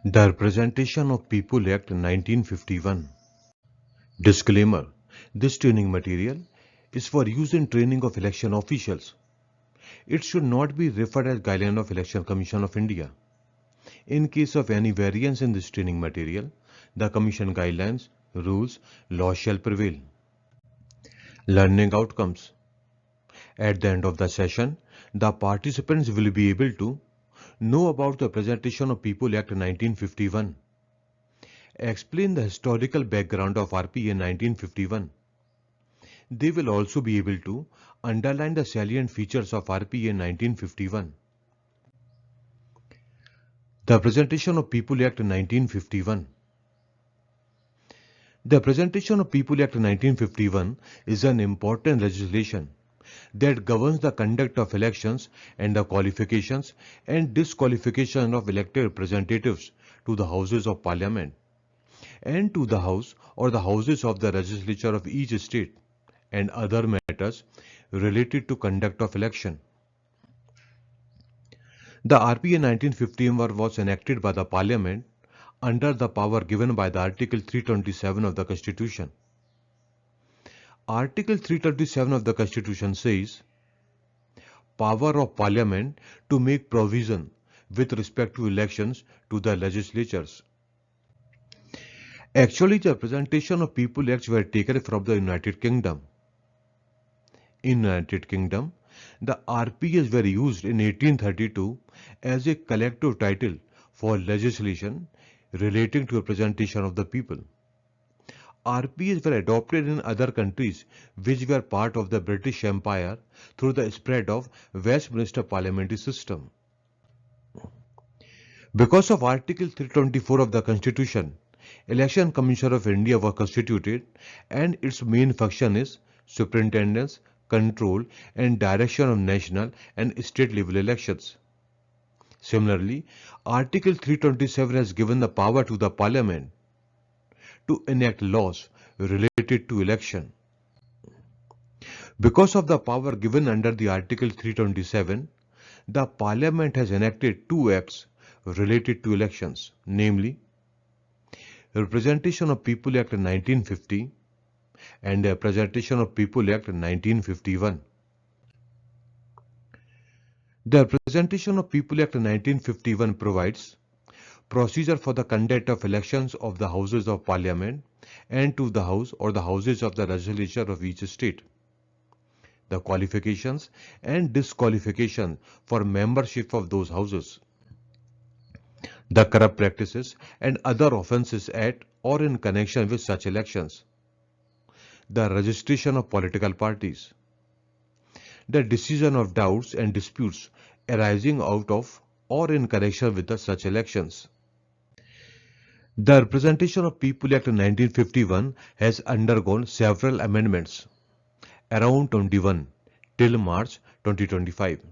The Representation of People Act 1951. Disclaimer: this training material is for use in training of election officials. It should not be referred as guideline of Election Commission of India. In case of any variance in this training material, the Commission guidelines, rules, laws shall prevail. Learning outcomes. At the end of the session, the participants will be able to know about the Representation of People Act 1951, explain the historical background of RPA 1951. They will also be able to underline the salient features of RPA 1951. The Representation of People Act 1951. The Representation of People Act 1951 is an important legislation that governs the conduct of elections and the qualifications and disqualification of elected representatives to the Houses of Parliament and to the House or the Houses of the Legislature of each state and other matters related to conduct of election. The RPA 1951 was enacted by the Parliament under the power given by the Article 327 of the Constitution. Article 327 of the Constitution says, power of Parliament to make provision with respect to elections to the legislatures. Actually, the Representation of People Acts were taken from the United Kingdom. In United Kingdom, the RPAs were used in 1832 as a collective title for legislation relating to representation of the people. RPAs were adopted in other countries which were part of the British Empire through the spread of Westminster parliamentary system. Because of Article 324 of the Constitution, Election Commission of India was constituted and its main function is superintendence, control and direction of national and state level elections. Similarly, Article 327 has given the power to the Parliament to enact laws related to election. Because of the power given under the Article 327, the Parliament has enacted two acts related to elections, namely Representation of People Act 1950 and the Representation of People Act 1951. The Representation of People Act 1951 provides procedure for the conduct of elections of the Houses of Parliament and to the House or the Houses of the Legislature of each state, the qualifications and disqualification for membership of those houses, the corrupt practices and other offences at or in connection with such elections, the registration of political parties, the decision of doubts and disputes arising out of or in connection with such elections. The Representation of People Act 1951 has undergone several amendments, around 21, till March 2025,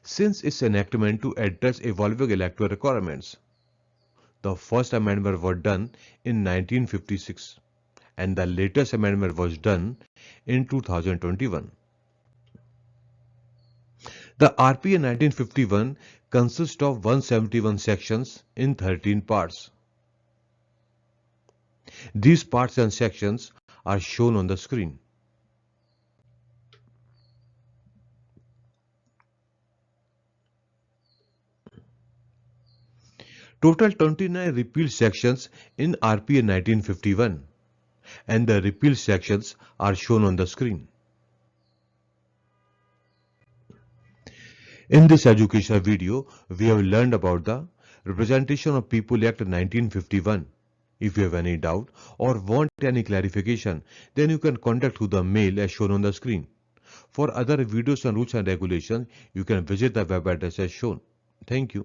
since its enactment to address evolving electoral requirements. The first amendment was done in 1956 and the latest amendment was done in 2021. The RPA 1951 consists of 171 sections in 13 parts. These parts and sections are shown on the screen. Total 29 repealed sections in RPA 1951 and the repealed sections are shown on the screen. In this educational video, we have learned about the Representation of People Act 1951. If you have any doubt or want any clarification, then you can contact through the mail as shown on the screen. For other videos on rules and regulations, you can visit the web address as shown. Thank you.